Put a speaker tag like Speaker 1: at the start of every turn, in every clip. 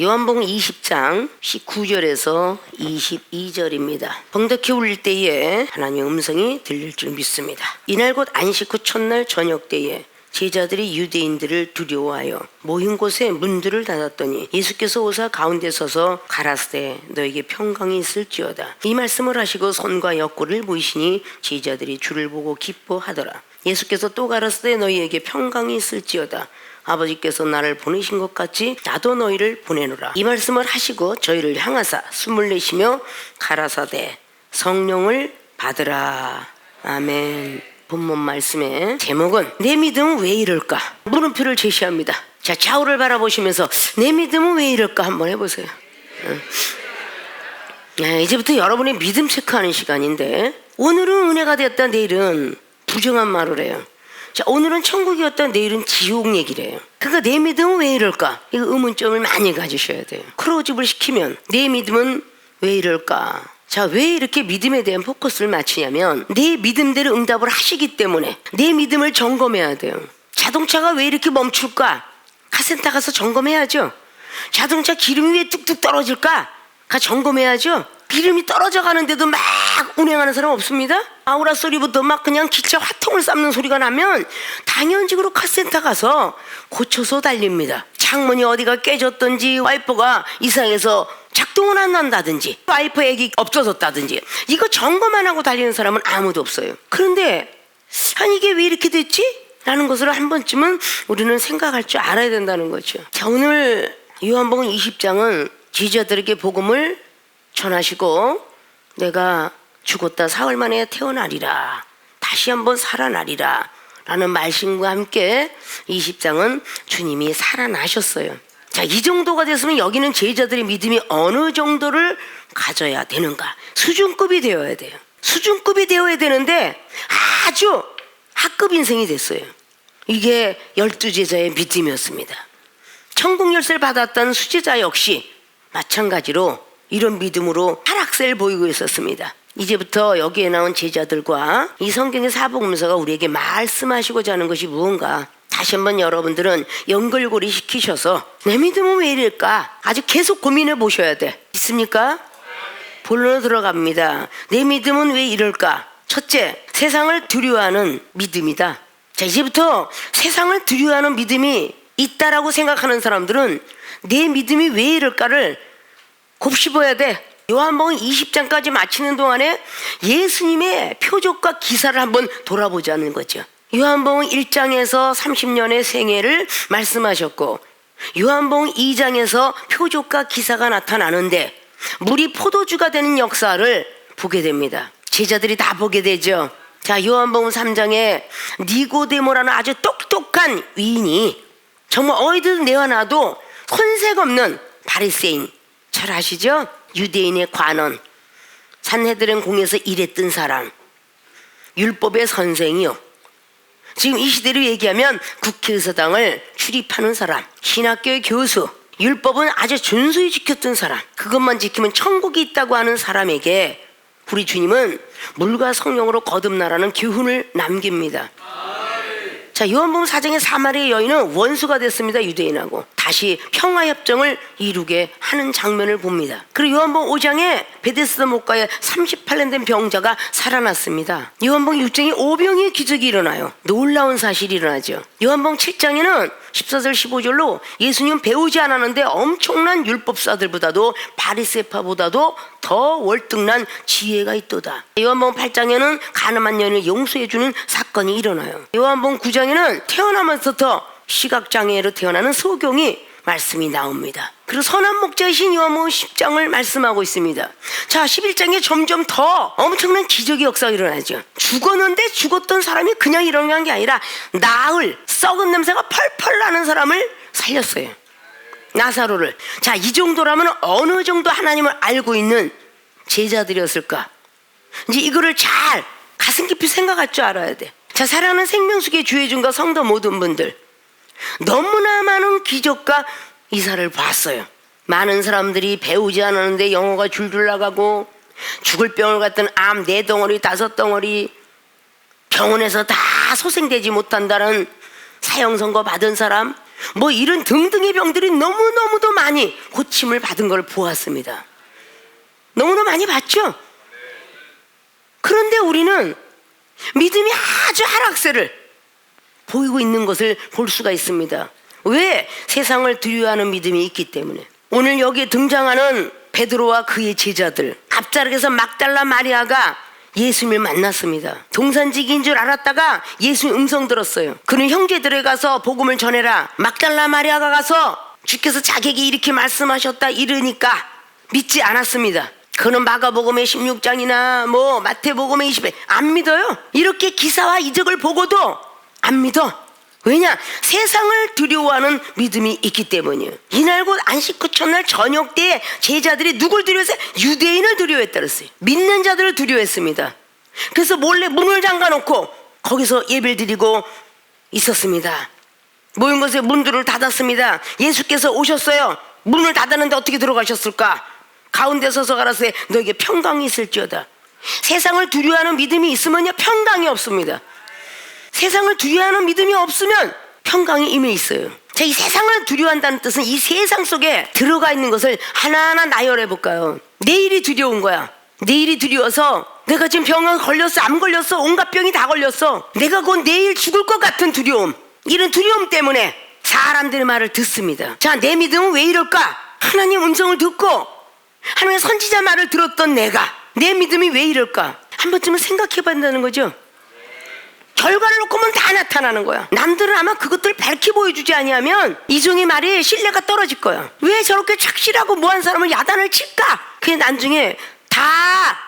Speaker 1: 요한복음 20장 19절에서 22절입니다. 번덕히 울릴 때에 하나님의 음성이 들릴 줄 믿습니다. 이날 곧 안식 후 첫날 저녁 때에 제자들이 유대인들을 두려워하여 모인 곳에 문들을 닫았더니 예수께서 오사 가운데 서서 가라사대 너에게 평강이 있을지어다. 이 말씀을 하시고 손과 옆구리를 보이시니 제자들이 주를 보고 기뻐하더라. 예수께서 또 가라사대 너희에게 평강이 있을지어다. 아버지께서 나를 보내신 것 같이 나도 너희를 보내노라. 이 말씀을 하시고 저희를 향하사 숨을 내쉬며 가라사대 성령을 받으라. 아멘. 본문 말씀의 제목은 내 믿음은 왜 이럴까? 물음표를 제시합니다. 자, 좌우를 바라보시면서 내 믿음은 왜 이럴까 한번 해보세요. 이제부터 여러분의 믿음 체크하는 시간인데, 오늘은 은혜가 되었다, 내일은 부정한 말을 해요. 자, 오늘은 천국이었다, 내일은 지옥 얘기를 해요. 그러니까 내 믿음은 왜 이럴까? 이거 의문점을 많이 가지셔야 돼요. 크로즈업을 시키면 내 믿음은 왜 이럴까? 자, 왜 이렇게 믿음에 대한 포커스를 맞추냐면 내 믿음대로 응답을 하시기 때문에 내 믿음을 점검해야 돼요. 자동차가 왜 이렇게 멈출까? 카센터 가서 점검해야죠. 자동차 기름이 왜 뚝뚝 떨어질까? 가 점검해야죠. 기름이 떨어져 가는데도 막 운행하는 사람 없습니다? 아우라 소리부터 막 그냥 기차 화통을 쌓는 소리가 나면 당연직으로 카센터 가서 고쳐서 달립니다. 창문이 어디가 깨졌든지 와이퍼가 이상해서 작동은 안 난다든지 와이퍼 액이 없어졌다든지 이거 점검 안 하고 달리는 사람은 아무도 없어요. 그런데 아니 이게 왜 이렇게 됐지? 라는 것을 한 번쯤은 우리는 생각할 줄 알아야 된다는 거죠. 자, 오늘 요한복음 20장은 제자들에게 복음을 전하시고 내가 죽었다 사흘 만에 태어나리라, 다시 한번 살아나리라 라는 말씀과 함께 20장은 주님이 살아나셨어요. 자, 이 정도가 됐으면 여기는 제자들의 믿음이 어느 정도를 가져야 되는가? 수준급이 되어야 돼요. 수준급이 되어야 되는데 아주 하급 인생이 됐어요. 이게 12제자의 믿음이었습니다. 천국 열쇠를 받았던 수제자 역시 마찬가지로 이런 믿음으로 하락세를 보이고 있었습니다. 이제부터 여기에 나온 제자들과 이 성경의 사복음서가 우리에게 말씀하시고자 하는 것이 무언가 다시 한번 여러분들은 연결고리 시키셔서 내 믿음은 왜 이럴까? 아주 계속 고민해 보셔야 돼. 있습니까? 본론으로 들어갑니다. 내 믿음은 왜 이럴까? 첫째, 세상을 두려워하는 믿음이다. 자, 이제부터 세상을 두려워하는 믿음이 있다라고 생각하는 사람들은 내 믿음이 왜 이럴까를 곱씹어야 돼. 요한복음 20장까지 마치는 동안에 예수님의 표적과 기사를 한번 돌아보자는 거죠. 요한복음 1장에서 30년의 생애를 말씀하셨고 요한복음 2장에서 표적과 기사가 나타나는데 물이 포도주가 되는 역사를 보게 됩니다. 제자들이 다 보게 되죠. 자, 요한복음 3장에 니고데모라는 아주 똑똑한 위인이 정말 어디든 내어놔도 손색 없는 바리새인, 잘 아시죠? 유대인의 관원, 산헤드린 공에서 일했던 사람, 율법의 선생이요, 지금 이 시대로 얘기하면 국회의사당을 출입하는 사람, 신학교의 교수, 율법은 아주 준수히 지켰던 사람, 그것만 지키면 천국이 있다고 하는 사람에게 우리 주님은 물과 성령으로 거듭나라는 교훈을 남깁니다. 자, 요한복음 4장의 사마리아 여인은 원수가 됐습니다. 유대인하고 다시 평화협정을 이루게 하는 장면을 봅니다. 그리고 요한복음 5장에 베데스다 목가에 38년 된 병자가 살아났습니다. 요한복음 6장에 오병이의 기적이 일어나요. 놀라운 사실이 일어나죠. 요한복음 7장에는 14절 15절로 예수님은 배우지 않았는데 엄청난 율법사들보다도 바리새파보다도 더 월등난 지혜가 있도다. 요한복음 8장에는 가늠한 여인을 용서해주는 사건이 일어나요. 요한복음 9장에는 태어나면서부터 시각장애로 태어나는 소경이 말씀이 나옵니다. 그리고 선한 목자이신 요한복음 10장을 말씀하고 있습니다. 자, 11장에 점점 더 엄청난 기적의 역사가 일어나죠. 죽었는데 죽었던 사람이 그냥 일어난 게 아니라 나을, 썩은 냄새가 펄펄 나는 사람을 살렸어요. 나사로를. 자, 이 정도라면 어느 정도 하나님을 알고 있는 제자들이었을까? 이제 이거를 잘 가슴 깊이 생각할 줄 알아야 돼. 자, 사랑하는 생명수계 주의중과 성도 모든 분들, 너무나 많은 기적과 이사를 봤어요. 많은 사람들이 배우지 않았는데 영어가 줄줄 나가고, 죽을 병을 갖던 암 4덩어리 5덩어리, 병원에서 다 소생되지 못한다는 사형 선고 받은 사람, 뭐 이런 등등의 병들이 너무너무도 많이 고침을 받은 걸 보았습니다. 너무나 많이 봤죠? 그런데 우리는 믿음이 아주 하락세를 보이고 있는 것을 볼 수가 있습니다. 왜? 세상을 두려워하는 믿음이 있기 때문에. 오늘 여기에 등장하는 베드로와 그의 제자들, 앞자락에서 막달라 마리아가 예수님을 만났습니다. 동산지기인 줄 알았다가 예수님 음성 들었어요. 그는 형제들에 가서 복음을 전해라. 막달라 마리아가 가서 주께서 자기에게 이렇게 말씀하셨다 이르니까 믿지 않았습니다. 그는 마가복음의 16장이나 뭐 마태복음의 20에 안 믿어요. 이렇게 기사와 이적을 보고도 안 믿어. 왜냐? 세상을 두려워하는 믿음이 있기 때문이에요. 이날 곧 안식 후 첫날 저녁 때에 제자들이 누굴 두려워했어요? 유대인을 두려워했다 그랬어요. 믿는 자들을 두려워했습니다. 그래서 몰래 문을 잠가놓고 거기서 예배를 드리고 있었습니다. 모인 곳에 문들을 닫았습니다. 예수께서 오셨어요. 문을 닫았는데 어떻게 들어가셨을까? 가운데 서서 가라사대 너에게 평강이 있을지어다. 세상을 두려워하는 믿음이 있으면요 평강이 없습니다. 세상을 두려워하는 믿음이 없으면 평강이 이미 있어요. 자, 이 세상을 두려워한다는 뜻은 이 세상 속에 들어가 있는 것을 하나하나 나열해 볼까요? 내일이 두려운 거야. 내일이 두려워서 내가 지금 병원 걸렸어 안 걸렸어 온갖 병이 다 걸렸어. 내가 곧 내일 죽을 것 같은 두려움, 이런 두려움 때문에 사람들의 말을 듣습니다. 자, 내 믿음은 왜 이럴까? 하나님 음성을 듣고 하나님의 선지자 말을 들었던 내가 내 믿음이 왜 이럴까? 한 번쯤은 생각해 봐야 된다는 거죠. 결과를 놓고 보면 다 나타나는 거야. 남들은 아마 그것들을 밝히 보여주지 아니하면 이종의 말이 신뢰가 떨어질 거야. 왜 저렇게 착실하고 뭐한 사람을 야단을 칠까? 그게 나중에 다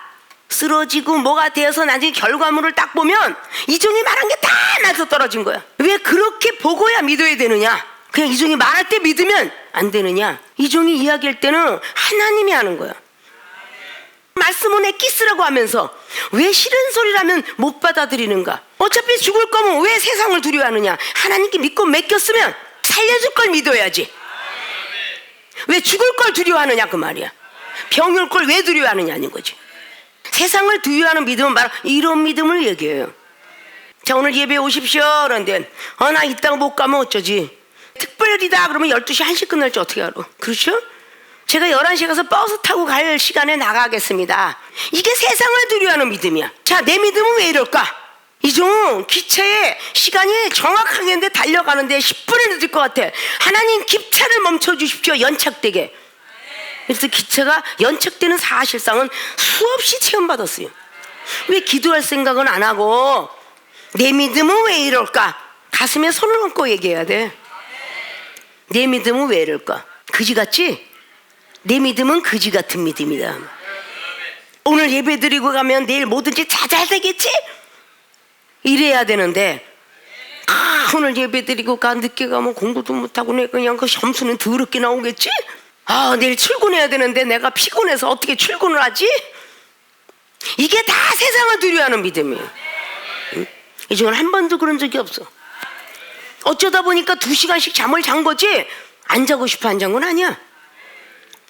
Speaker 1: 쓰러지고 뭐가 되어서 나중에 결과물을 딱 보면 이종이 말한 게 다 나서 떨어진 거야. 왜 그렇게 보고야 믿어야 되느냐? 그냥 이종이 말할 때 믿으면 안 되느냐? 이종이 이야기할 때는 하나님이 하는 거야. 말씀은 엑기스라고 하면서 왜 싫은 소리라면 못 받아들이는가? 어차피 죽을 거면 왜 세상을 두려워하느냐? 하나님께 믿고 맡겼으면 살려줄 걸 믿어야지. 왜 죽을 걸 두려워하느냐 그 말이야. 병을 걸 왜 두려워하느냐는 거지. 세상을 두려워하는 믿음은 바로 이런 믿음을 얘기해요. 자, 오늘 예배 오십시오. 그런데 나 이따가 못 가면 어쩌지? 특별이다 그러면 12시 1시 끝날지 어떻게 알아? 그렇죠? 제가 11시에 가서 버스 타고 갈 시간에 나가겠습니다. 이게 세상을 두려워하는 믿음이야. 자, 내 믿음은 왜 이럴까? 이종 기차에 시간이 정확하게 있는데 달려가는데 10분이 늦을 것 같아. 하나님 기차를 멈춰주십시오. 연착되게. 그래서 기차가 연착되는 사실상은 수없이 체험받았어요. 왜 기도할 생각은 안 하고 내 믿음은 왜 이럴까? 가슴에 손을 얹고 얘기해야 돼. 내 믿음은 왜 이럴까? 그지 같지? 내 믿음은 그지 같은 믿음이다. 오늘 예배 드리고 가면 내일 뭐든지 다 잘 되겠지? 이래야 되는데 오늘 예배 드리고 가 늦게 가면 공부도 못하고 내 그냥 그 점수는 더럽게 나오겠지? 내일 출근해야 되는데 내가 피곤해서 어떻게 출근을 하지? 이게 다 세상을 두려워하는 믿음이에요. 응? 이종은 한 번도 그런 적이 없어. 어쩌다 보니까 2시간씩 잠을 잔 거지 안 자고 싶어 안 잔 건 아니야.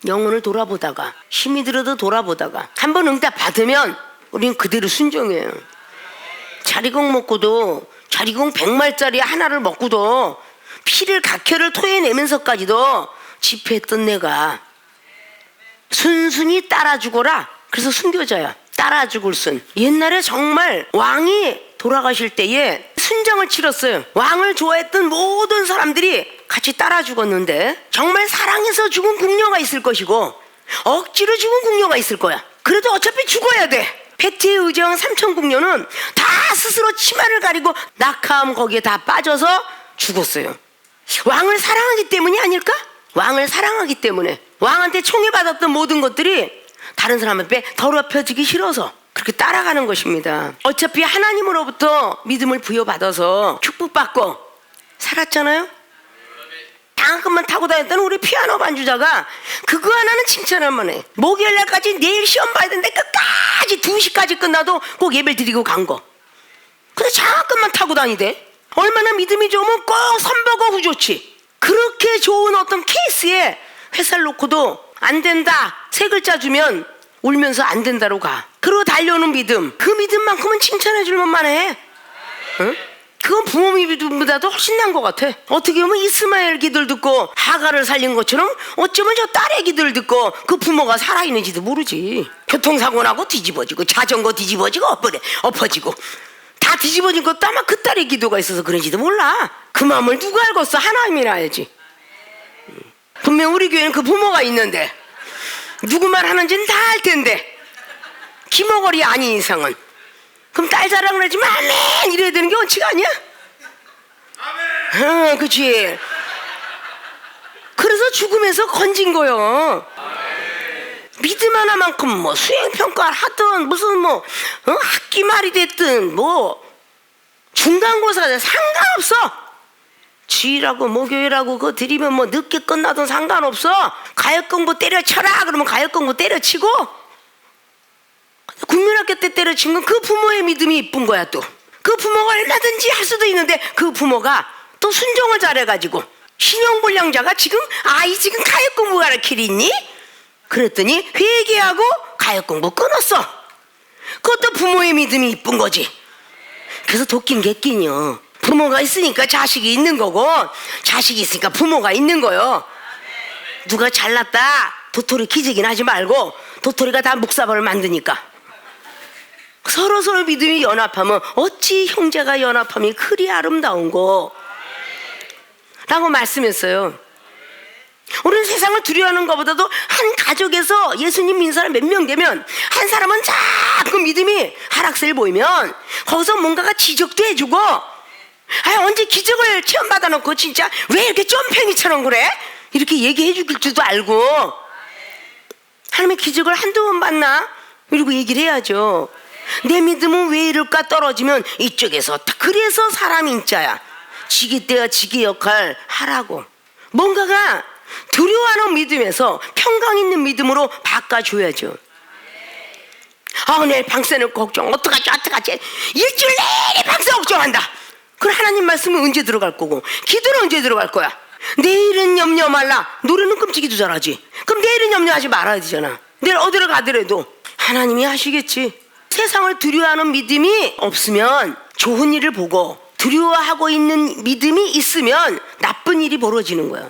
Speaker 1: 영혼을 돌아보다가 힘이 들어도 돌아보다가 한번 응답 받으면 우린 그대로 순종해요. 자리공 먹고도 자리공 100마리짜리 하나를 먹고도 피를 각혈을 토해내면서까지도 집회했던 내가 순순히 따라 죽어라. 그래서 순교자야. 따라 죽을 순. 옛날에 정말 왕이 돌아가실 때에 순정을 치렀어요. 왕을 좋아했던 모든 사람들이 같이 따라 죽었는데 정말 사랑해서 죽은 궁녀가 있을 것이고 억지로 죽은 궁녀가 있을 거야. 그래도 어차피 죽어야 돼. 페티에 의지한 삼천 궁녀는 다 스스로 치마를 가리고 낙하암 거기에 다 빠져서 죽었어요. 왕을 사랑하기 때문이 아닐까? 왕을 사랑하기 때문에 왕한테 총애받았던 모든 것들이 다른 사람한테 더럽혀지기 싫어서 그렇게 따라가는 것입니다. 어차피 하나님으로부터 믿음을 부여받아서 축복받고 살았잖아요. 방금만 타고 다녔던 우리 피아노 반주자가 그거 하나는 칭찬 한번 해. 목요일날까지 내일 시험 봐야 되는데 끝까지 2시까지 끝나도 꼭 예배를 드리고 간 거. 근데 잠깐만 타고 다니대. 얼마나 믿음이 좋으면 꼭 선보고 후좋지. 그렇게 좋은 어떤 케이스에 회사를 놓고도 안 된다 3글자 주면 울면서 안 된다로 가. 그러고 달려오는 믿음, 그 믿음만큼은 칭찬해 줄 만만 해. 응? 그건 부모 믿음보다도 훨씬 나은 것 같아. 어떻게 보면 이스마엘 기도를 듣고 하가를 살린 것처럼 어쩌면 저 딸의 기도를 듣고 그 부모가 살아있는지도 모르지. 교통사고 나고 뒤집어지고 자전거 뒤집어지고 엎어지고 다 뒤집어진 것도 아마 그 딸의 기도가 있어서 그런지도 몰라. 그 마음을 누가 알겠어? 하나님이 알지. 분명 우리 교회는 그 부모가 있는데 누구 말 하는지는 다 알 텐데 기머거리 아닌 이상은 그럼 딸 자랑을 하지 마 아멘 이래야 되는 게 원칙 아니야? 아멘. 그치. 그래서 죽음에서 건진 거요. 믿음 하나만큼 뭐 수행평가를 하든 무슨 뭐 학기 말이 됐든 뭐 중간고사든 상관없어. 주일하고 목요일하고 그거 드리면 뭐 늦게 끝나든 상관없어. 가역공부 때려쳐라 그러면 가역공부 때려치고 국민학교 때 때려친 건 그 부모의 믿음이 이쁜 거야. 또 그 부모가 얼마든지 할 수도 있는데 그 부모가 또 순종을 잘해가지고 신용불량자가 지금 아이 지금 가역공부 가르칠 있니? 그랬더니 회개하고 가역공부 끊었어. 그것도 부모의 믿음이 이쁜 거지. 그래서 도끼는 게 끼뇨. 부모가 있으니까 자식이 있는 거고 자식이 있으니까 부모가 있는 거요. 누가 잘났다 도토리 기저귀는 하지 말고 도토리가 다 묵사발을 만드니까 서로 믿음이 연합하면 어찌 형제가 연합함이 그리 아름다운고 라고 말씀했어요. 우리는 세상을 두려워하는 것보다도 한 가족에서 예수님 믿는 사람 몇 명 되면 한 사람은 자꾸 믿음이 하락세를 보이면 거기서 뭔가가 지적도 해주고 언제 기적을 체험받아 놓고 진짜 왜 이렇게 점팽이처럼 그래? 이렇게 얘기해 줄 줄도 알고 하나님의 기적을 한두 번 봤나? 이러고 얘기를 해야죠. 내 믿음은 왜 이럴까 떨어지면 이쪽에서 그래서 사람 인자야. 지기 때와 지기 역할 하라고 뭔가가 두려워하는 믿음에서 평강 있는 믿음으로 바꿔줘야죠. 내일 방세는 걱정 어떡하지 일주일 내내 방세 걱정한다. 그럼 하나님 말씀은 언제 들어갈 거고 기도는 언제 들어갈 거야? 내일은 염려 말라. 노래는 끔찍이도 잘하지. 그럼 내일은 염려하지 말아야 되잖아. 내일 어디를 가더라도 하나님이 하시겠지. 세상을 두려워하는 믿음이 없으면 좋은 일을 보고 두려워하고 있는 믿음이 있으면 나쁜 일이 벌어지는 거야.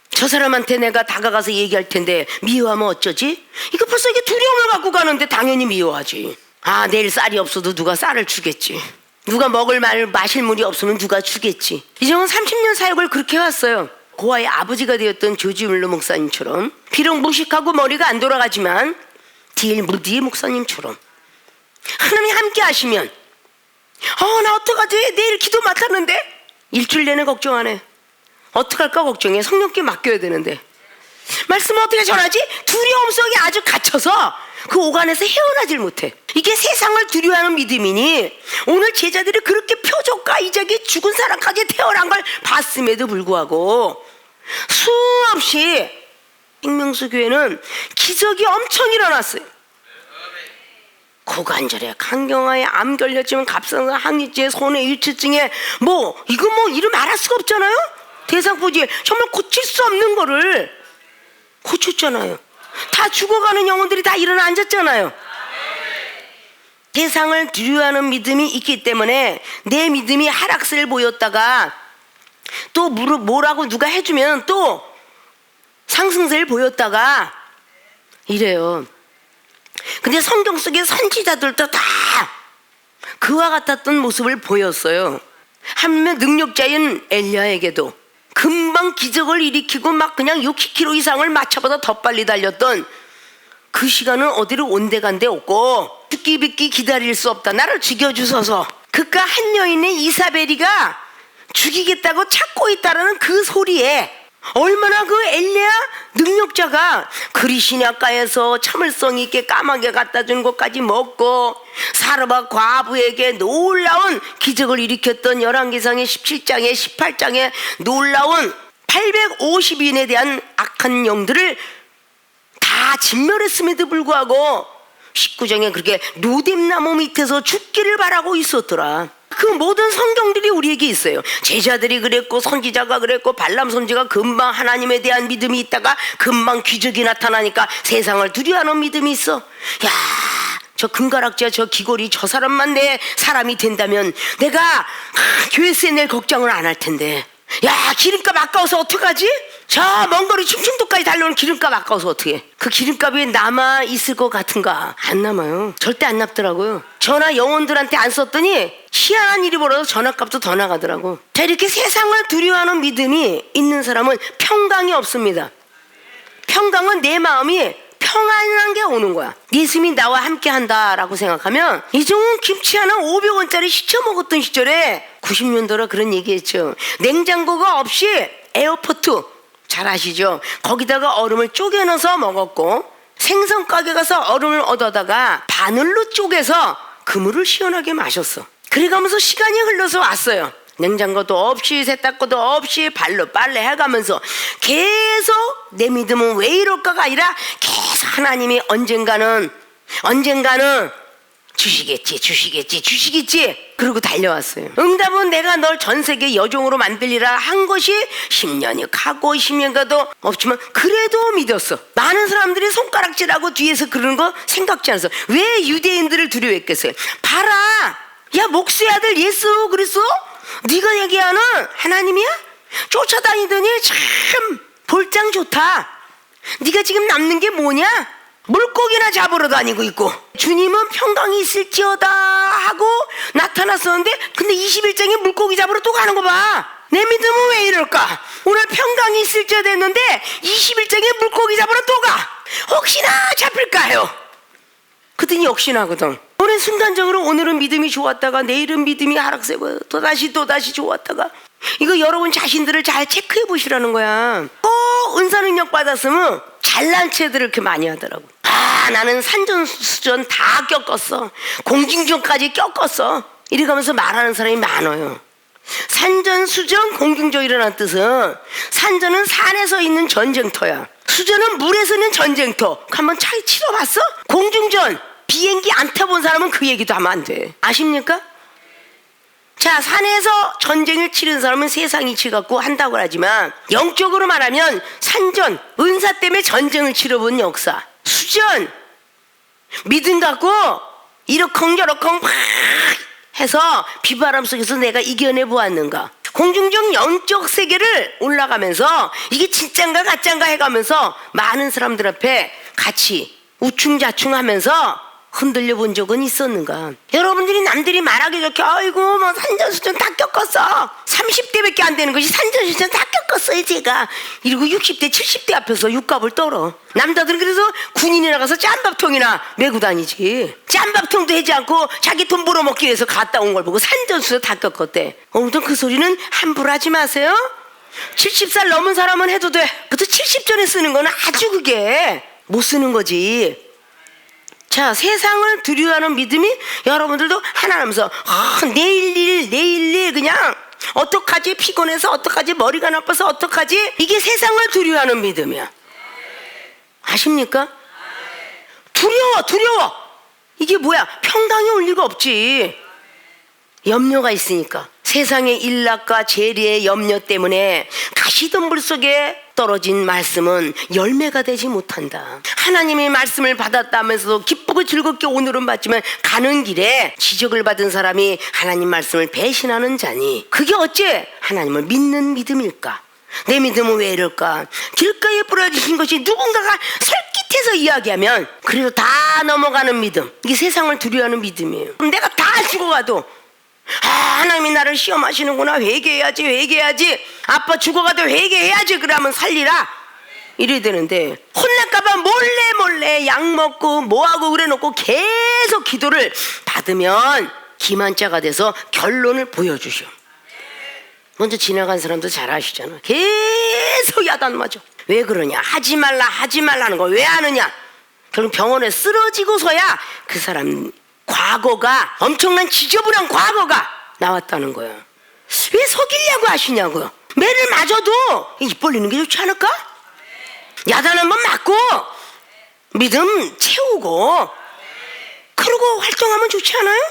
Speaker 1: 저 사람한테 내가 다가가서 얘기할 텐데 미워하면 어쩌지? 이거 벌써 이게 두려움을 갖고 가는데 당연히 미워하지. 내일 쌀이 없어도 누가 쌀을 주겠지. 누가 마실 물이 없으면 누가 주겠지. 이정은 30년 사역을 그렇게 해왔어요. 고아의 아버지가 되었던 조지 뮬러 목사님처럼 비록 무식하고 머리가 안 돌아가지만 딜 무디 목사님처럼 하나님이 함께 하시면 나 어떡하지? 내일 기도 맡았는데 일주일 내내 걱정 안 해. 어떡할까 걱정해. 성령께 맡겨야 되는데 말씀을 어떻게 전하지? 두려움 속에 아주 갇혀서 그 오간에서 헤어나질 못해. 이게 세상을 두려워하는 믿음이니 오늘 제자들이 그렇게 표적과 이적이 죽은 사람까지 태어난 걸 봤음에도 불구하고 수없이 생명수 교회는 기적이 엄청 일어났어요. 고관절에 간경화에 암 걸렸지만 갑상선 항리증에 손에 유치증에 이거 이름 말할 수가 없잖아요. 대상포지에 정말 고칠 수 없는 거를 고쳤잖아요. 다 죽어가는 영혼들이 다 일어나 앉았잖아요. 세상을 두려워하는 믿음이 있기 때문에 내 믿음이 하락세를 보였다가 또 뭐라고 누가 해주면 또 상승세를 보였다가 이래요. 근데 성경 속의 선지자들도 다 그와 같았던 모습을 보였어요. 한면 능력자인 엘리야에게도 금방 기적을 일으키고 막 그냥 60km 이상을 마차보다 더 빨리 달렸던 그 시간은 어디로 온데간데 없고 죽기 빚기 기다릴 수 없다. 나를 죽여주소서. 그깟 한 여인의 이사벨이가 죽이겠다고 찾고 있다라는 그 소리에 얼마나 그 엘리야 능력자가 그리시냐가에서 참을성 있게 까마귀 갖다 준 것까지 먹고 사르밧 과부에게 놀라운 기적을 일으켰던 열왕기상의 17장에 18장에 놀라운 850인에 대한 악한 영들을 다 진멸했음에도 불구하고 19장에 그렇게 로뎀나무 밑에서 죽기를 바라고 있었더라. 그 모든 성경들이 우리에게 있어요. 제자들이 그랬고 선지자가 그랬고 발람 선지가 금방 하나님에 대한 믿음이 있다가 금방 기적이 나타나니까 세상을 두려워하는 믿음이 있어. 저 금가락지야 저 귀걸이 저 사람만 내 사람이 된다면 내가 교회세 낼 걱정을 안 할 텐데, 야 기름값 아까워서 어떡하지? 저 먼 거리 충청도까지 달려오는 기름값 아까워서 어떡해. 그 기름값이 남아 있을 것 같은가? 안 남아요. 절대 안 남더라고요. 전화 영혼들한테 안 썼더니 희한한 일이 벌어서 전화값도 더 나가더라고. 자, 이렇게 세상을 두려워하는 믿음이 있는 사람은 평강이 없습니다. 평강은 내 마음이 평안한 게 오는 거야. 예수님이 나와 함께 한다라고 생각하면, 이종은 김치 하나 500원짜리 시켜 먹었던 시절에 90년도라 그런 얘기했죠. 냉장고가 없이 에어포트 잘 아시죠? 거기다가 얼음을 쪼개 넣어서 먹었고, 생선 가게 가서 얼음을 얻어다가 바늘로 쪼개서 그물을 시원하게 마셨어. 그래가면서 시간이 흘러서 왔어요. 냉장고도 없이 세탁기도 없이 발로 빨래 해가면서 계속 내 믿음은 왜 이럴까가 아니라 계속 하나님이 언젠가는 주시겠지 그러고 달려왔어요. 응답은 내가 널 전 세계 여종으로 만들리라 한 것이 10년이 가고 10년 가도 없지만 그래도 믿었어. 많은 사람들이 손가락질하고 뒤에서 그러는 거 생각지 않았어. 왜 유대인들을 두려워했겠어요? 봐라, 야 목수의 아들 예수 그리스도 네가 얘기하는 하나님이야? 쫓아다니더니 참 볼장 좋다. 네가 지금 남는 게 뭐냐? 물고기나 잡으러 다니고 있고, 주님은 평강이 있을지어다 하고 나타났었는데, 근데 21장에 물고기 잡으러 또 가는 거 봐. 내 믿음은 왜 이럴까? 오늘 평강이 있을지어다 했는데 21장에 물고기 잡으러 또 가. 혹시나 잡힐까요? 그랬더니 역시나 하거든. 오늘 순간적으로 오늘은 믿음이 좋았다가 내일은 믿음이 하락세고 또다시 좋았다가, 이거 여러분 자신들을 잘 체크해 보시라는 거야. 은사 능력 받았으면 잘난 체들을 이렇게 많이 하더라고. 나는 산전수전 다 겪었어. 공중전까지 겪었어. 이래가면서 말하는 사람이 많아요. 산전수전 공중전이라는 뜻은, 산전은 산에서 있는 전쟁터야. 수전은 물에서 있는 전쟁터. 한번 차이 치러봤어? 공중전 비행기 안 타본 사람은 그 얘기도 하면 안 돼. 아십니까? 자, 산에서 전쟁을 치른 사람은 세상 이치 갖고 한다고 하지만, 영적으로 말하면 산전, 은사 때문에 전쟁을 치러본 역사. 수전, 믿음 갖고 이러컹저러컹 막 해서 비바람 속에서 내가 이겨내 보았는가. 공중적 영적 세계를 올라가면서 이게 진짠가 가짠가 해가면서 많은 사람들 앞에 같이 우충자충하면서 흔들려 본 적은 있었는가? 여러분들이 남들이 말하기 좋게 아이고 뭐 산전수전 다 겪었어, 30대밖에 안 되는 것이 산전수전 다 겪었어요 제가, 이러고 60대 70대 앞에서 육갑을 떨어. 남자들은 그래서 군인이 나가서 짬밥통이나 메고 다니지. 짬밥통도 하지 않고 자기 돈 벌어먹기 위해서 갔다 온 걸 보고 산전수전 다 겪었대. 아무튼 그 소리는 함부로 하지 마세요. 70살 넘은 사람은 해도 돼. 그것도 70전에 쓰는 거는 아주 그게 못 쓰는 거지. 자, 세상을 두려워하는 믿음이 여러분들도 하나하면서 내일 일 그냥 어떡하지, 피곤해서 어떡하지, 머리가 나빠서 어떡하지, 이게 세상을 두려워하는 믿음이야. 아십니까? 두려워. 이게 뭐야? 평강이 올 리가 없지. 염려가 있으니까. 세상의 일락과 재리의 염려 때문에 가시덤불 속에 떨어진 말씀은 열매가 되지 못한다. 하나님의 말씀을 받았다면서도 기쁘고 즐겁게 오늘은 받지만 가는 길에 지적을 받은 사람이 하나님 말씀을 배신하는 자니 그게 어째 하나님을 믿는 믿음일까? 내 믿음은 왜 이럴까? 길가에 뿌려주신 것이 누군가가 솔깃해서 이야기하면 그래도 다 넘어가는 믿음, 이게 세상을 두려워하는 믿음이에요. 내가 다 죽어가도 하나님이 나를 시험하시는구나, 회개해야지, 아빠 죽어가도 회개해야지, 그러면 살리라 이래야 되는데, 혼날까봐 몰래 약 먹고 뭐하고 그래놓고 계속 기도를 받으면 기만자가 돼서 결론을 보여주셔. 먼저 지나간 사람도 잘 아시잖아. 계속 야단 맞아. 왜 그러냐? 하지 말라는 걸 왜 하느냐? 결국 병원에 쓰러지고서야 그 사람 과거가, 엄청난 지저분한 과거가 나왔다는 거야. 왜 속이려고 하시냐고요. 매를 맞아도 입 벌리는 게 좋지 않을까? 야단 한번 맞고 믿음 채우고 그러고 활동하면 좋지 않아요?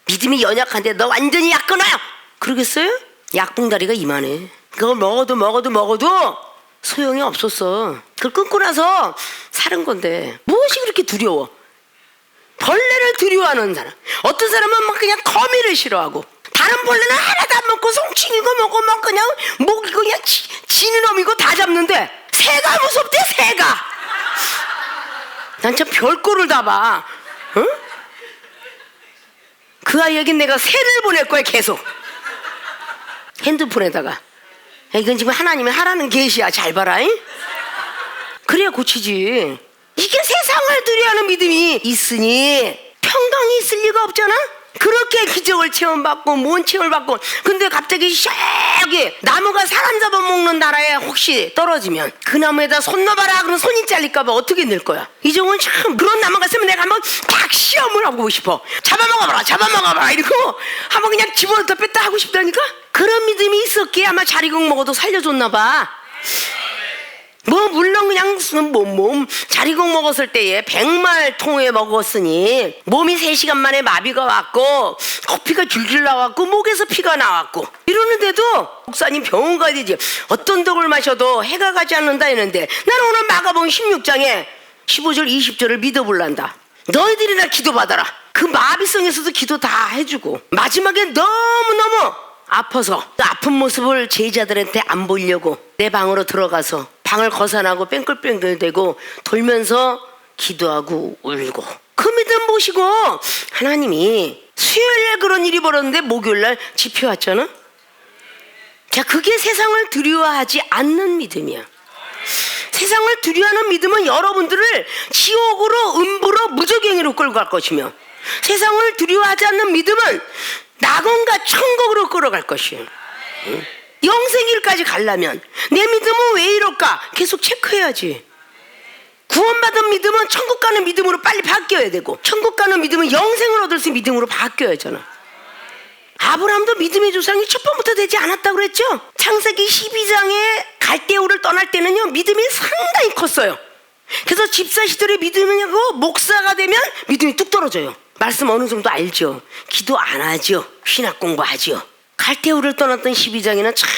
Speaker 1: 믿음이 연약한데 너 완전히 약 끊어요 그러겠어요? 약봉다리가 이만해. 그걸 먹어도 소용이 없었어. 그걸 끊고 나서 사는 건데 무엇이 그렇게 두려워? 두려워하는 사람. 어떤 사람은 막 그냥 거미를 싫어하고, 다른 벌레는 하나도 안 먹고 송충이고 뭐고 막 그냥 이거 그냥 지는 놈이고 다 잡는데 새가 무섭대. 새가. 난 참 별꼴을 다 봐. 응? 그 아이에게 내가 새를 보낼 거야. 계속 핸드폰에다가. 야, 이건 지금 하나님이 하라는 계시야. 잘 봐라. 잉? 그래야 고치지. 이게 세상을 두려워하는 믿음이 있으니 평강이 있을 리가 없잖아. 그렇게 기적을 체험받고 뭔 체험을 받고, 근데 갑자기 샥이 나무가 사람 잡아먹는 나라에 혹시 떨어지면 그 나무에다 손 넣어봐라. 그럼 손이 잘릴까봐 어떻게 낼 거야? 이 정도는 참, 그런 나무가 있으면 내가 한번 딱 시험을 하고 싶어. 잡아먹어봐라 이러고 한번 그냥 집어넣다 뺐다 하고 싶다니까. 그런 믿음이 있었기에 아마 자리국 먹어도 살려줬나 봐. 뭐 물론 그냥 몸 자리국 먹었을 때에 100마통에 먹었으니 몸이 3시간 만에 마비가 왔고 코피가 줄줄 나왔고 목에서 피가 나왔고 이러는데도 목사님 병원 가야 되지. 어떤 독을 마셔도 해가 가지 않는다 했는데 나는 오늘 마가복음 16장에 15절 20절을 믿어볼란다. 너희들이나 기도받아라. 그 마비성에서도 기도 다 해주고 마지막에 너무너무 아파서 그 아픈 모습을 제자들한테 안 보이려고 내 방으로 들어가서 방을 거산하고 뺑글뺑글대고 돌면서 기도하고 울고, 그 믿음 보시고 하나님이 수요일날 그런 일이 벌었는데 목요일날 집회 왔잖아. 자, 그게 세상을 두려워하지 않는 믿음이야. 세상을 두려워하는 믿음은 여러분들을 지옥으로, 음부로, 무저갱이로 끌고 갈 것이며, 세상을 두려워하지 않는 믿음은 낙원과 천국으로 끌어갈 것이에요. 응? 영생일까지 가려면 내 믿음은 왜 이럴까 계속 체크해야지. 구원받은 믿음은 천국 가는 믿음으로 빨리 바뀌어야 되고, 천국 가는 믿음은 영생을 얻을 수 있는 믿음으로 바뀌어야 하잖아. 아브라함도 믿음의 조상이 첫 번부터 되지 않았다고 그랬죠. 창세기 12장에 갈대우를 떠날 때는요 믿음이 상당히 컸어요. 그래서 집사 시절에 믿음이냐고 목사가 되면 믿음이 뚝 떨어져요. 말씀 어느 정도 알죠. 기도 안 하죠. 신학 공부하죠. 갈대우를 떠났던 12장에는 참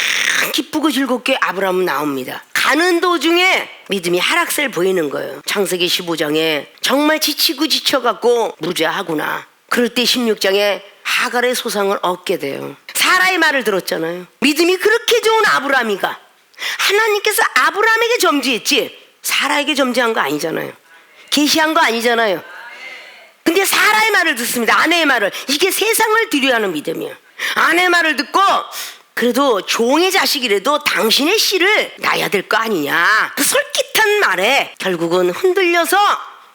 Speaker 1: 기쁘고 즐겁게 아브라함은 나옵니다. 가는 도중에 믿음이 하락세를 보이는 거예요. 창세기 15장에 정말 지치고 지쳐갖고 무자하구나. 그럴 때 16장에 하갈의 소상을 얻게 돼요. 사라의 말을 들었잖아요. 믿음이 그렇게 좋은 아브라함이가 하나님께서 아브라함에게 점지했지 사라에게 점지한 거 아니잖아요. 계시한 거 아니잖아요. 근데 사라의 말을 듣습니다. 아내의 말을. 이게 세상을 두려워하는 믿음이에요. 아내의 말을 듣고 그래도 종의 자식이라도 당신의 씨를 낳아야 될 거 아니냐. 그 솔깃한 말에 결국은 흔들려서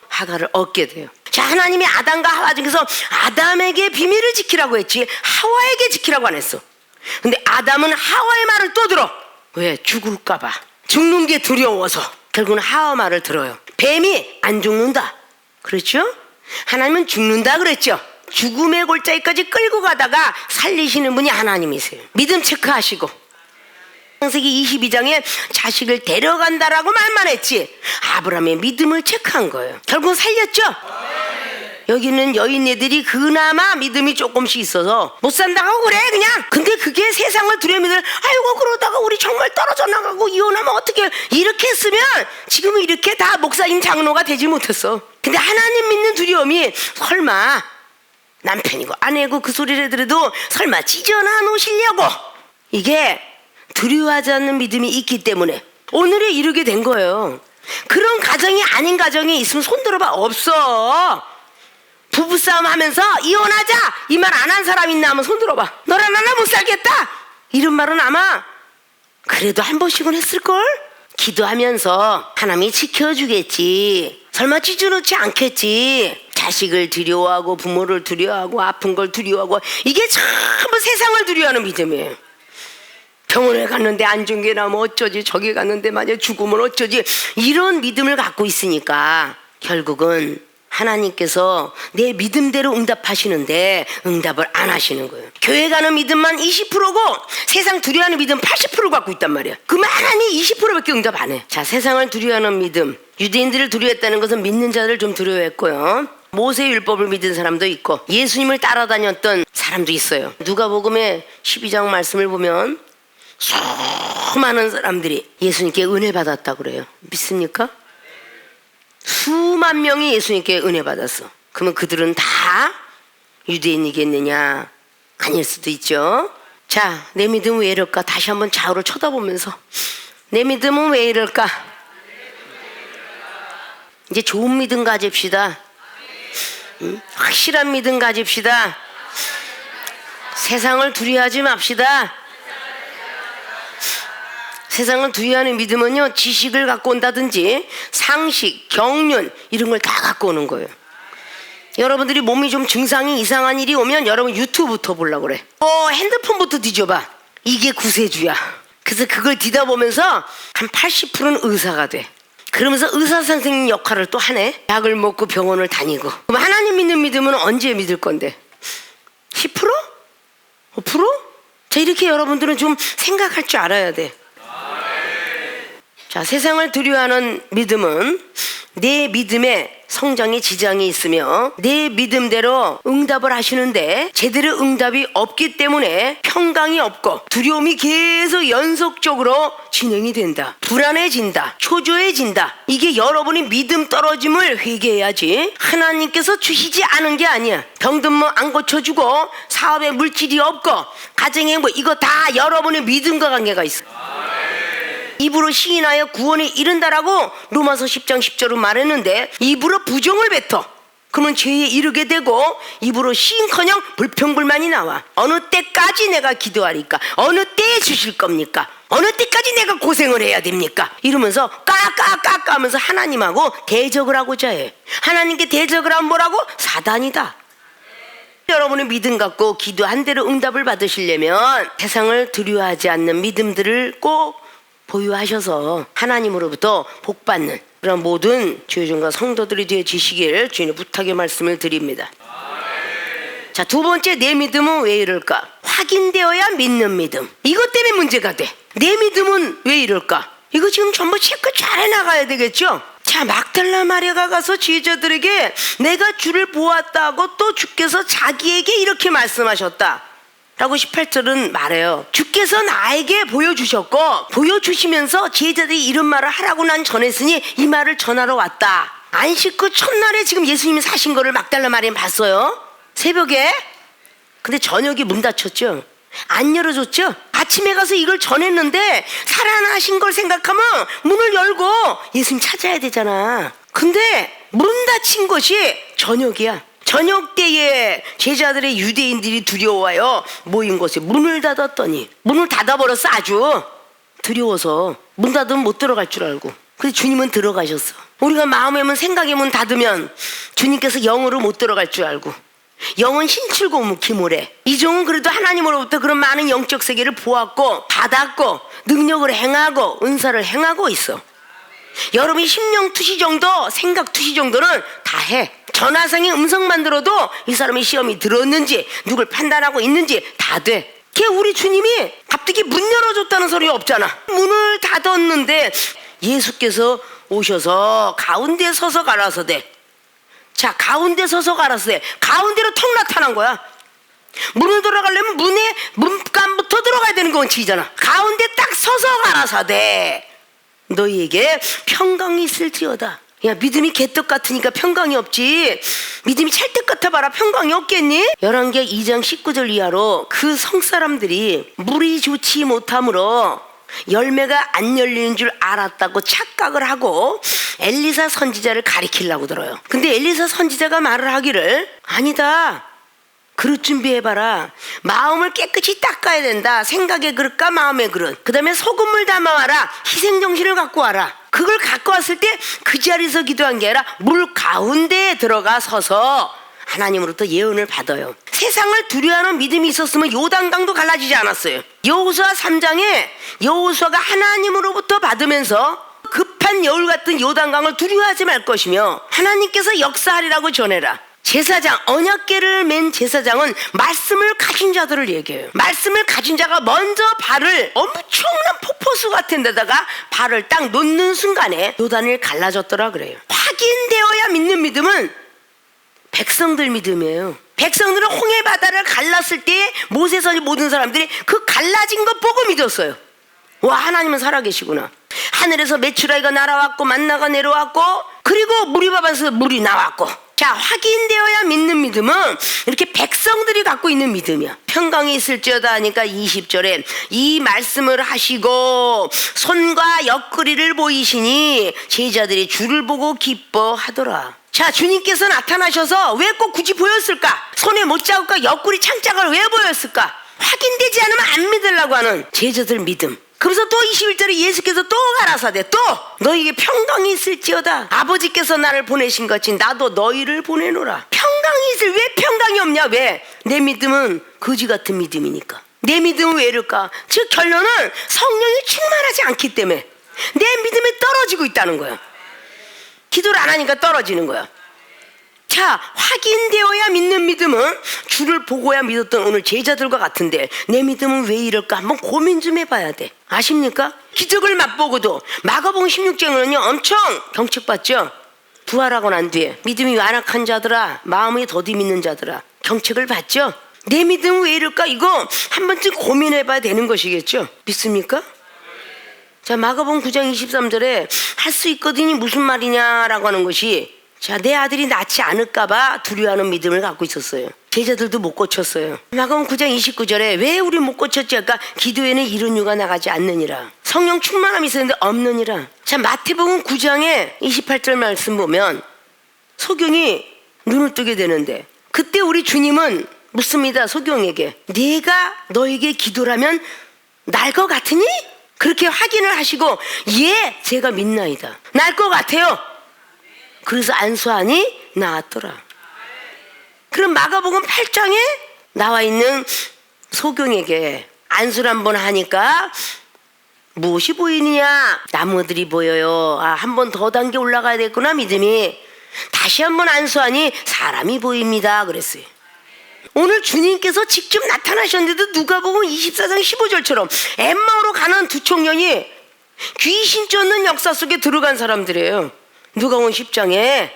Speaker 1: 하갈을 얻게 돼요. 자, 하나님이 아담과 하와 중에서 아담에게 비밀을 지키라고 했지 하와에게 지키라고 안 했어. 근데 아담은 하와의 말을 또 들어. 왜? 죽을까 봐. 죽는 게 두려워서 결국은 하와 말을 들어요. 뱀이 안 죽는다 그랬죠? 하나님은 죽는다 그랬죠. 죽음의 골짜기까지 끌고 가다가 살리시는 분이 하나님이세요. 믿음 체크하시고. 창세기 22장에 자식을 데려간다라고 말만 했지 아브라함의 믿음을 체크한 거예요. 결국은 살렸죠. 여기는 여인네들이 그나마 믿음이 조금씩 있어서 못 산다고 그래 그냥. 근데 그게 세상을 두려움을 아이고 그러다가 우리 정말 떨어져 나가고 이혼하면 어떻게, 이렇게 했으면 지금은 이렇게 다 목사님 장로가 되지 못했어. 근데 하나님 믿는 두려움이 설마 남편이고 아내고 그 소리를 들어도 설마 찢어나 놓으시려고, 이게 두려워하지 않는 믿음이 있기 때문에 오늘에 이르게 된 거예요. 그런 가정이 아닌 가정이 있으면 손 들어봐. 없어. 부부싸움 하면서 이혼하자 이 말 안 한 사람 있나 하면 손 들어봐. 너랑 나랑 못 살겠다 이런 말은 아마 그래도 한 번씩은 했을걸. 기도하면서 하나님이 지켜주겠지. 설마 찢어놓지 않겠지. 자식을 두려워하고 부모를 두려워하고 아픈 걸 두려워하고, 이게 전부 세상을 두려워하는 믿음이에요. 병원에 갔는데 안 좋은 게 나면 어쩌지, 저기 갔는데 만약 죽으면 어쩌지, 이런 믿음을 갖고 있으니까 결국은 하나님께서 내 믿음대로 응답하시는데 응답을 안 하시는 거예요. 교회 가는 믿음만 20%고 세상 두려워하는 믿음 80% 갖고 있단 말이야. 그러면 하나님이 20%밖에 응답 안 해. 자, 세상을 두려워하는 믿음. 유대인들을 두려워했다는 것은 믿는 자들을 좀 두려워했고요. 모세의 율법을 믿은 사람도 있고 예수님을 따라다녔던 사람도 있어요. 누가복음의 12장 말씀을 보면 수많은 사람들이 예수님께 은혜 받았다고 그래요. 믿습니까? 수만 명이 예수님께 은혜 받았어. 그러면 그들은 다 유대인이겠느냐? 아닐 수도 있죠. 자, 내 믿음은 왜 이럴까? 다시 한번 좌우를 쳐다보면서 내 믿음은 왜 이럴까? 이제 좋은 믿음 가집시다. 확실한 믿음 가집시다. 세상을 두려워하지 맙시다. 세상을 두려워하는 믿음은요, 지식을 갖고 온다든지 상식, 경륜 이런 걸 다 갖고 오는 거예요. 여러분들이 몸이 좀 증상이 이상한 일이 오면 여러분 유튜브부터 보려고 그래. 핸드폰부터 뒤져봐. 이게 구세주야. 그래서 그걸 뒤다보면서 한 80%는 의사가 돼. 그러면서 의사 선생님 역할을 또 하네. 약을 먹고 병원을 다니고. 그럼 하나님 믿는 믿음은 언제 믿을 건데? 10%? 5%? 자, 이렇게 여러분들은 좀 생각할 줄 알아야 돼. 자, 세상을 두려워하는 믿음은 내 믿음에 성장에 지장이 있으며 내 믿음대로 응답을 하시는데 제대로 응답이 없기 때문에 평강이 없고 두려움이 계속 연속적으로 진행이 된다. 불안해진다. 초조해진다. 이게 여러분이 믿음 떨어짐을 회개해야지. 하나님께서 주시지 않은 게 아니야. 병든 뭐 안 고쳐주고 사업에 물질이 없고 가정에 뭐 이거 다 여러분의 믿음과 관계가 있어. 입으로 시인하여 구원에 이른다라고 로마서 10장 10절로 말했는데 입으로 부정을 뱉어. 그러면 죄에 이르게 되고 입으로 시인커녕 불평불만이 나와. 어느 때까지 내가 기도하리까? 어느 때에 주실 겁니까? 어느 때까지 내가 고생을 해야 됩니까? 이러면서 까까까까 하면서 하나님하고 대적을 하고자 해. 하나님께 대적을 하면 뭐라고? 사단이다. 여러분의 믿음 갖고 기도한 대로 응답을 받으시려면 세상을 두려워하지 않는 믿음들을 꼭 보유하셔서 하나님으로부터 복받는 그런 모든 주의종과 성도들이 되어지시길 주님의 부탁의 말씀을 드립니다. 자, 두 번째, 내 믿음은 왜 이럴까? 확인되어야 믿는 믿음. 이것 때문에 문제가 돼. 내 믿음은 왜 이럴까? 이거 지금 전부 체크 잘 해나가야 되겠죠? 자, 막달라 마리아가 가서 제자들에게 내가 주를 보았다고 또 주께서 자기에게 이렇게 말씀하셨다 라고 18절은 말해요. 주께서 나에게 보여주셨고 보여주시면서 제자들이 이런 말을 하라고 난 전했으니 이 말을 전하러 왔다. 안식 후 첫날에 지금 예수님이 사신 거를 막달라 마리아는 봤어요. 새벽에. 근데 저녁에 문 닫혔죠. 안 열어줬죠. 아침에 가서 이걸 전했는데 살아나신 걸 생각하면 문을 열고 예수님 찾아야 되잖아. 근데 문 닫힌 것이 저녁이야. 저녁 때에 제자들의 유대인들이 두려워요. 모인 곳에 문을 닫았더니 문을 닫아버렸어. 아주 두려워서 문 닫으면 못 들어갈 줄 알고. 근데 주님은 들어가셨어. 우리가 마음의 문, 생각의 문 닫으면 주님께서 영으로 못 들어갈 줄 알고. 영은 신출고무기모래. 이종은 그래도 하나님으로부터 그런 많은 영적 세계를 보았고 받았고 능력을 행하고 은사를 행하고 있어. 여러분이 심령 투시 정도, 생각 투시 정도는 다 해. 전화상의 음성만 들어도 이 사람이 시험이 들었는지 누굴 판단하고 있는지 다 돼. 걔 우리 주님이 갑자기 문 열어줬다는 소리 없잖아. 문을 닫았는데 예수께서 오셔서 가운데 서서 가라사대. 자, 가운데 서서 가라사대. 가운데로 턱 나타난 거야. 문을 들어가려면 문에 문간부터 들어가야 되는 건 원칙이잖아. 가운데 딱 서서 가라사대. 너희에게 평강이 있을지어다. 야, 믿음이 개떡 같으니까 평강이 없지. 믿음이 찰떡 같아 봐라. 평강이 없겠니? 열왕기하 2장 19절 이하로 그 성사람들이 물이 좋지 못함으로 열매가 안 열리는 줄 알았다고 착각을 하고 엘리사 선지자를 가리키려고 들어요. 근데 엘리사 선지자가 말을 하기를 아니다. 그릇 준비해봐라. 마음을 깨끗이 닦아야 된다. 생각의 그릇과 마음의 그릇. 그 다음에 소금을 담아와라. 희생정신을 갖고 와라. 그걸 갖고 왔을 때 그 자리에서 기도한 게 아니라 물 가운데에 들어가 서서 하나님으로부터 예언을 받아요. 세상을 두려워하는 믿음이 있었으면 요단강도 갈라지지 않았어요. 여호수아 3장에 여호수아가 하나님으로부터 받으면서 급한 여울 같은 요단강을 두려워하지 말 것이며 하나님께서 역사하리라고 전해라. 제사장, 언약궤를 맨 제사장은 말씀을 가진 자들을 얘기해요. 말씀을 가진 자가 먼저 발을 엄청난 폭포수 같은 데다가 발을 딱 놓는 순간에 요단을 갈라졌더라 그래요. 확인되어야 믿는 믿음은 백성들 믿음이에요. 백성들은 홍해 바다를 갈랐을 때 모세선이 모든 사람들이 그 갈라진 것 보고 믿었어요. 와, 하나님은 살아계시구나. 하늘에서 메추라기가 날아왔고 만나가 내려왔고 그리고 무리바에서 물이 나왔고. 자, 자, 확인되어야 믿는 믿음은 이렇게 백성들이 갖고 있는 믿음이야. 평강이 있을지어다 하니까 20절에 이 말씀을 하시고 손과 옆구리를 보이시니 제자들이 주를 보고 기뻐하더라. 자, 주님께서 나타나셔서 왜 꼭 굳이 보였을까? 손에 못자국과 옆구리 창자가 왜 보였을까? 확인되지 않으면 안 믿으려고 하는 제자들 믿음. 그래서 또 21절에 예수께서 또 가라사대 또 너희에게 평강이 있을지어다. 아버지께서 나를 보내신 것이 나도 너희를 보내노라. 평강이 있을, 왜 평강이 없냐? 왜? 내 믿음은 거지 같은 믿음이니까. 내 믿음은 왜 이럴까? 즉 결론은 성령이 충만하지 않기 때문에 내 믿음이 떨어지고 있다는 거야. 기도를 안 하니까 떨어지는 거야. 자, 확인되어야 믿는 믿음은 주를 보고야 믿었던 오늘 제자들과 같은데 내 믿음은 왜 이럴까? 한번 고민 좀 해봐야 돼. 아십니까? 기적을 맛보고도 마가복음 16장에는요 엄청 경책받죠. 부활하고 난 뒤에 믿음이 완악한 자들아, 마음이 더디 믿는 자들아, 경책을 받죠. 내 믿음은 왜 이럴까? 이거 한 번쯤 고민해봐야 되는 것이겠죠. 믿습니까? 자, 마가복음 9장 23절에 할 수 있거든이 무슨 말이냐라고 하는 것이, 자, 내 아들이 낫지 않을까봐 두려워하는 믿음을 갖고 있었어요. 제자들도 못 고쳤어요. 마가복음 9장 29절에 왜 우리 못 고쳤지? 아까 기도에는 이런 유가 나가지 않느니라. 성령 충만함이 있었는데 없느니라. 자, 마태복음 9장에 28절 말씀 보면 소경이 눈을 뜨게 되는데 그때 우리 주님은 묻습니다. 소경에게 내가 너에게 기도라면 날 것 같으니? 그렇게 확인을 하시고 예, 제가 믿나이다. 날 것 같아요. 그래서 안수하니 나았더라. 그럼 마가복음 8장에 나와 있는 소경에게 안수를 한번 하니까 무엇이 보이느냐? 나무들이 보여요. 아, 한 번 더 단계 올라가야 되겠구나 믿음이. 다시 한번 안수하니 사람이 보입니다. 그랬어요. 오늘 주님께서 직접 나타나셨는데도 누가복음 24장 15절처럼 엠마오로 가는 두 청년이 귀신 쫓는 역사 속에 들어간 사람들이에요. 누가복음 10장에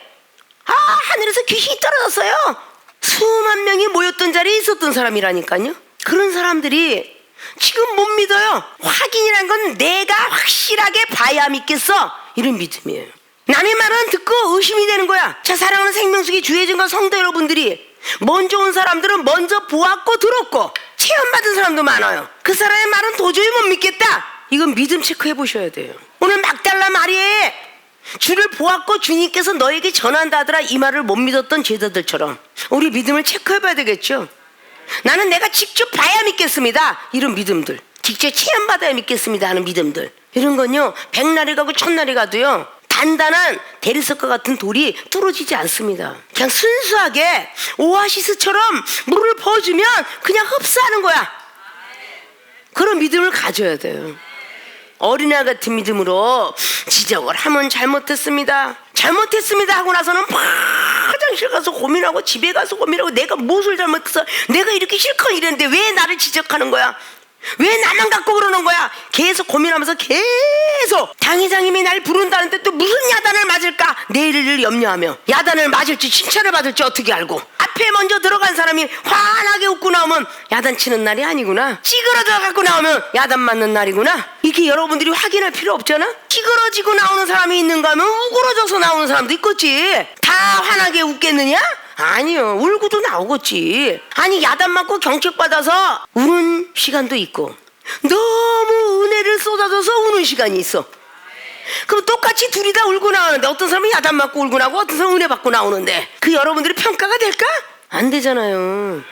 Speaker 1: 하늘에서 귀신이 떨어졌어요. 수만 명이 모였던 자리에 있었던 사람이라니까요. 그런 사람들이 지금 못 믿어요. 확인이란 건 내가 확실하게 봐야 믿겠어, 이런 믿음이에요. 남의 말은 듣고 의심이 되는 거야. 자, 사랑하는 생명수기 주혜진과 성도 여러분들이 먼저 온 사람들은 먼저 보았고 들었고 체험받은 사람도 많아요. 그 사람의 말은 도저히 못 믿겠다. 이건 믿음 체크해 보셔야 돼요. 오늘 막달라 마리아에 주를 보았고 주님께서 너에게 전한다 하더라, 이 말을 못 믿었던 제자들처럼 우리 믿음을 체크해 봐야 되겠죠. 나는 내가 직접 봐야 믿겠습니다, 이런 믿음들. 직접 체험받아야 믿겠습니다 하는 믿음들. 이런 건요, 백날이 가고 천날이 가도요 단단한 대리석과 같은 돌이 뚫어지지 않습니다. 그냥 순수하게 오아시스처럼 물을 부어주면 그냥 흡수하는 거야. 그런 믿음을 가져야 돼요. 어린아이 같은 믿음으로 지적을 하면 잘못했습니다 하고 나서는 화장실 가서 고민하고 집에 가서 고민하고 내가 무엇을 잘못해서 내가 이렇게 실컷 이랬는데 왜 나를 지적하는 거야? 왜 나만 갖고 그러는 거야? 계속 고민하면서 계속 당회장님이 날 부른다는데 또 무슨 야단을 맞을까? 내일을 염려하며 야단을 맞을지 칭찬을 받을지 어떻게 알고, 앞에 먼저 들어간 사람이 환하게 웃고 나오면 야단치는 날이 아니구나, 찌그러져 갖고 나오면 야단 맞는 날이구나, 이렇게 여러분들이 확인할 필요 없잖아. 찌그러지고 나오는 사람이 있는가 하면 우그러져서 나오는 사람도 있겠지. 다 환하게 웃겠느냐? 아니요, 울고도 나오겠지. 아니, 야단 맞고 경책받아서 우는 시간도 있고 너무 은혜를 쏟아줘서 우는 시간이 있어. 그럼 똑같이 둘이 다 울고 나오는데 어떤 사람은 야단 맞고 울고 나오고 어떤 사람은 은혜 받고 나오는데 그 여러분들이 평가가 될까? 안 되잖아요.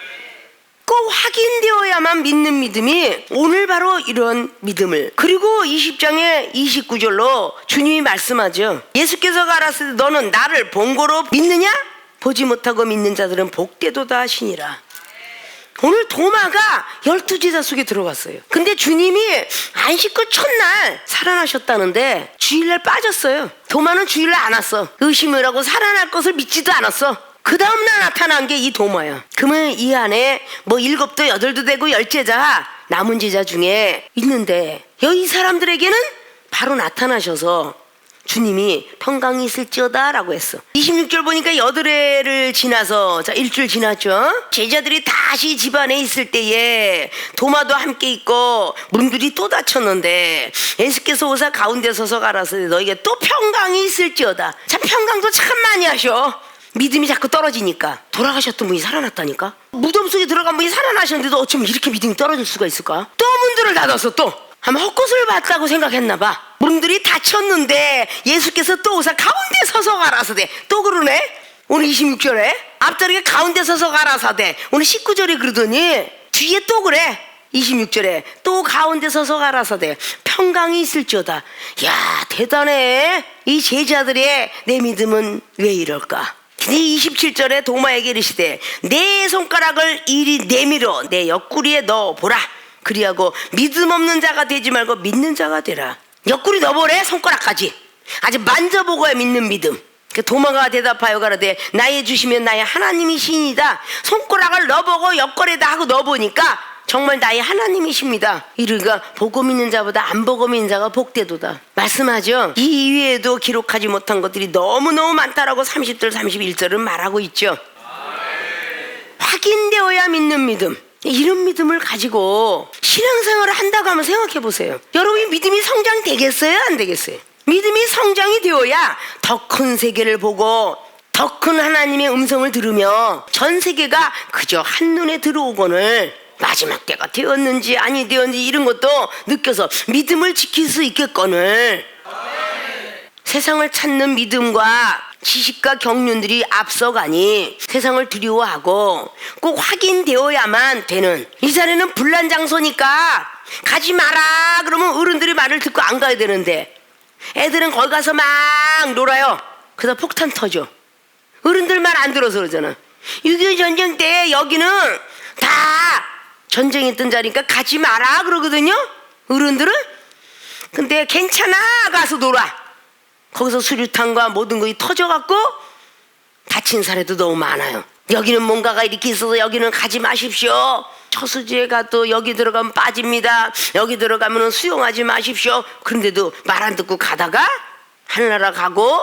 Speaker 1: 꼭 확인되어야만 믿는 믿음이 오늘 바로 이런 믿음을. 그리고 20장의 29절로 주님이 말씀하죠. 예수께서 가라사대 너는 나를 본 거로 믿느냐? 보지 못하고 믿는 자들은 복되도다 하시니라. 오늘 도마가 12제자 속에 들어갔어요. 근데 주님이 안식구 첫날 살아나셨다는데 주일날 빠졌어요. 도마는 주일날 안 왔어. 의심을 하고 살아날 것을 믿지도 않았어. 그 다음날 나타난 게 이 도마야. 그러면 이 안에 뭐 7도 8도 되고 10제자 남은 제자 중에 있는데 이 사람들에게는 바로 나타나셔서 주님이 평강이 있을지어다 라고 했어. 26절 보니까 8회를 지나서, 자, 일주일 지났죠. 제자들이 다시 집안에 있을 때에 도마도 함께 있고 문들이 또 닫혔는데 예수께서 오사 가운데 서서 가라사대 너에게 또 평강이 있을지어다. 참 평강도 참 많이 하셔. 믿음이 자꾸 떨어지니까. 돌아가셨던 분이 살아났다니까. 무덤 속에 들어간 분이 살아나셨는데도 어쩜 이렇게 믿음이 떨어질 수가 있을까? 또 문들을 닫아서 또 아마 헛것을 봤다고 생각했나 봐. 문들이 닫혔는데 예수께서 또 오사 가운데 서서 가라사대. 또 그러네. 오늘 26절에 앞자리에 가운데 서서 가라사대. 오늘 19절에 그러더니 뒤에 또 그래. 26절에 또 가운데 서서 가라사대. 평강이 있을지어다. 야, 대단해. 이 제자들의 내 믿음은 왜 이럴까? 근데 27절에 도마에게 이르시되 내 손가락을 이리 내밀어 내 옆구리에 넣어보라. 그리하고 믿음 없는 자가 되지 말고 믿는 자가 되라. 옆구리 넣어보래. 손가락까지 아주 만져보고야 믿는 믿음. 도마가 대답하여 가라되 나의 주시면 나의 하나님이시니이다. 손가락을 넣어보고 옆구리에다 하고 넣어보니까 정말 나의 하나님이십니다. 이르가 보고 믿는 자보다 안 보고 믿는 자가 복되도다. 말씀하죠. 이 이외에도 기록하지 못한 것들이 너무너무 많다라고 30절 31절은 말하고 있죠. 확인되어야 믿는 믿음. 이런 믿음을 가지고 신앙생활을 한다고 하면 생각해 보세요. 여러분이 믿음이 성장되겠어요? 안 되겠어요? 믿음이 성장이 되어야 더 큰 세계를 보고 더 큰 하나님의 음성을 들으며 전 세계가 그저 한눈에 들어오거늘 마지막 때가 되었는지 아니 되었는지 이런 것도 느껴서 믿음을 지킬 수 있겠거늘. 세상을 찾는 믿음과 지식과 경륜들이 앞서가니 세상을 두려워하고 꼭 확인되어야만 되는. 이 자리는 불난 장소니까 가지 마라 그러면 어른들이 말을 듣고 안 가야 되는데 애들은 거기 가서 막 놀아요. 그러다 폭탄 터져. 어른들 말 안 들어서 그러잖아. 6.25 전쟁 때 여기는 다 전쟁했던 자리니까 가지 마라 그러거든요, 어른들은. 근데 괜찮아 가서 놀아. 거기서 수류탄과 모든 것이 터져갖고 다친 사례도 너무 많아요. 여기는 뭔가가 이렇게 있어서 여기는 가지 마십시오. 처수지에가 또 여기 들어가면 빠집니다. 여기 들어가면 수용하지 마십시오. 그런데도 말 안 듣고 가다가 하늘나라 가고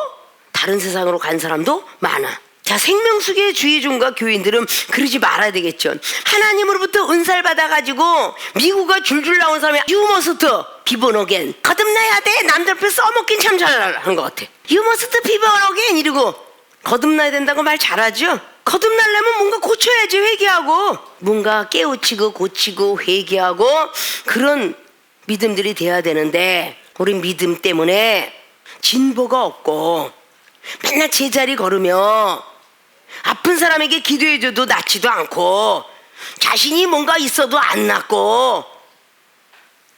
Speaker 1: 다른 세상으로 간 사람도 많아. 자, 생명수계 주의종과 교인들은 그러지 말아야 되겠죠. 하나님으로부터 은사를 받아가지고 미국가 줄줄 나온 사람이 유머스트 비번어겐 거듭나야 돼. 남들 앞에 써먹긴 참 잘한 것 같아. 유머스트 비번어겐 이러고 거듭나야 된다고 말 잘하죠. 거듭나려면 뭔가 고쳐야지. 회개하고 뭔가 깨우치고 고치고 회개하고 그런 믿음들이 돼야 되는데 우리 믿음 때문에 진보가 없고 맨날 제자리 걸으며 아픈 사람에게 기도해줘도 낫지도 않고 자신이 뭔가 있어도 안 낫고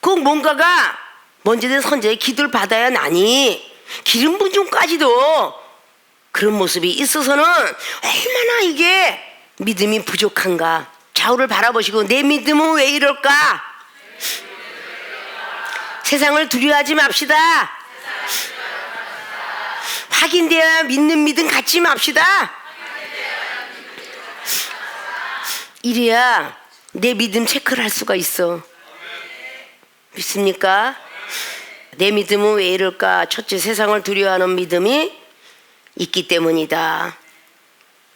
Speaker 1: 꼭 뭔가가 먼저든 선제의 기도를 받아야 나니 기름 부중까지도 그런 모습이 있어서는 얼마나 이게 믿음이 부족한가. 좌우를 바라보시고 내 믿음은 왜 이럴까? 세상을 두려워하지 맙시다. 확인되어야 믿는 믿음 갖지 맙시다. 이래야 내 믿음 체크를 할 수가 있어. 믿습니까? 내 믿음은 왜 이럴까? 첫째, 세상을 두려워하는 믿음이 있기 때문이다.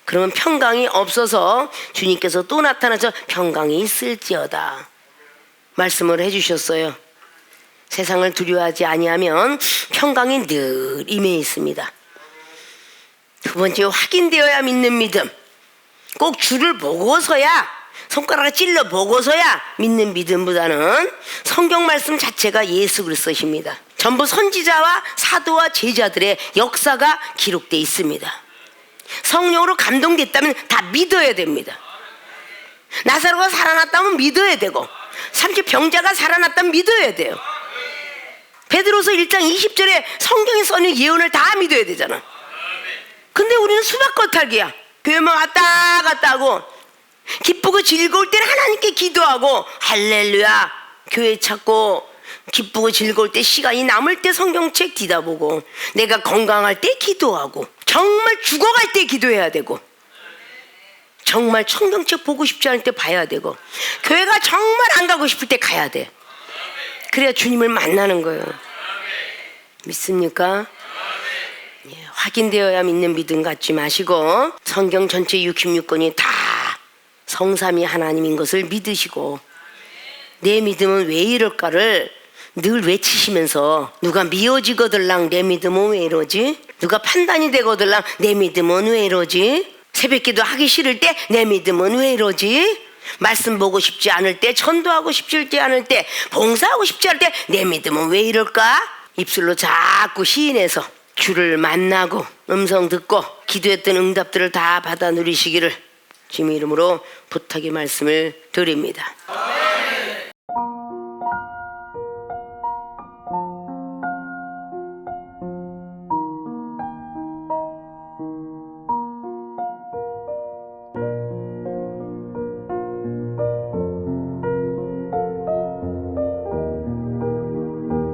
Speaker 1: 그러면 평강이 없어서 주님께서 또 나타나서 평강이 있을지어다 말씀을 해주셨어요. 세상을 두려워하지 아니하면 평강이 늘 임해 있습니다. 두 번째, 확인되어야 믿는 믿음. 꼭 주를 보고서야, 손가락을 찔러 보고서야 믿는 믿음보다는 성경 말씀 자체가 예수 그리스도십니다. 전부 선지자와 사도와 제자들의 역사가 기록되어 있습니다. 성령으로 감동됐다면 다 믿어야 됩니다. 나사로가 살아났다면 믿어야 되고 30 병자가 살아났다면 믿어야 돼요. 베드로서 1장 20절에 성경에 써있는 예언을 다 믿어야 되잖아. 근데 우리는 수박겉핥기야. 교회만 왔다 갔다 하고 기쁘고 즐거울 때는 하나님께 기도하고 할렐루야 교회 찾고 기쁘고 즐거울 때 시간이 남을 때 성경책 뒤다보고 내가 건강할 때 기도하고 정말 죽어갈 때 기도해야 되고 정말 성경책 보고 싶지 않을 때 봐야 되고 교회가 정말 안 가고 싶을 때 가야 돼. 그래야 주님을 만나는 거예요. 믿습니까? 예, 확인되어야 믿는 믿음 갖지 마시고 성경 전체 66권이 다 성삼위 하나님인 것을 믿으시고 내 믿음은 왜 이럴까를 늘 외치시면서 누가 미워지거들랑 내 믿음은 왜 이러지? 누가 판단이 되거들랑 내 믿음은 왜 이러지? 새벽기도 하기 싫을 때 내 믿음은 왜 이러지? 말씀 보고 싶지 않을 때, 전도하고 싶지 않을 때, 봉사하고 싶지 않을 때 내 믿음은 왜 이럴까? 입술로 자꾸 시인해서 주를 만나고 음성 듣고 기도했던 응답들을 다 받아 누리시기를 주님 이름으로 부탁의 말씀을 드립니다.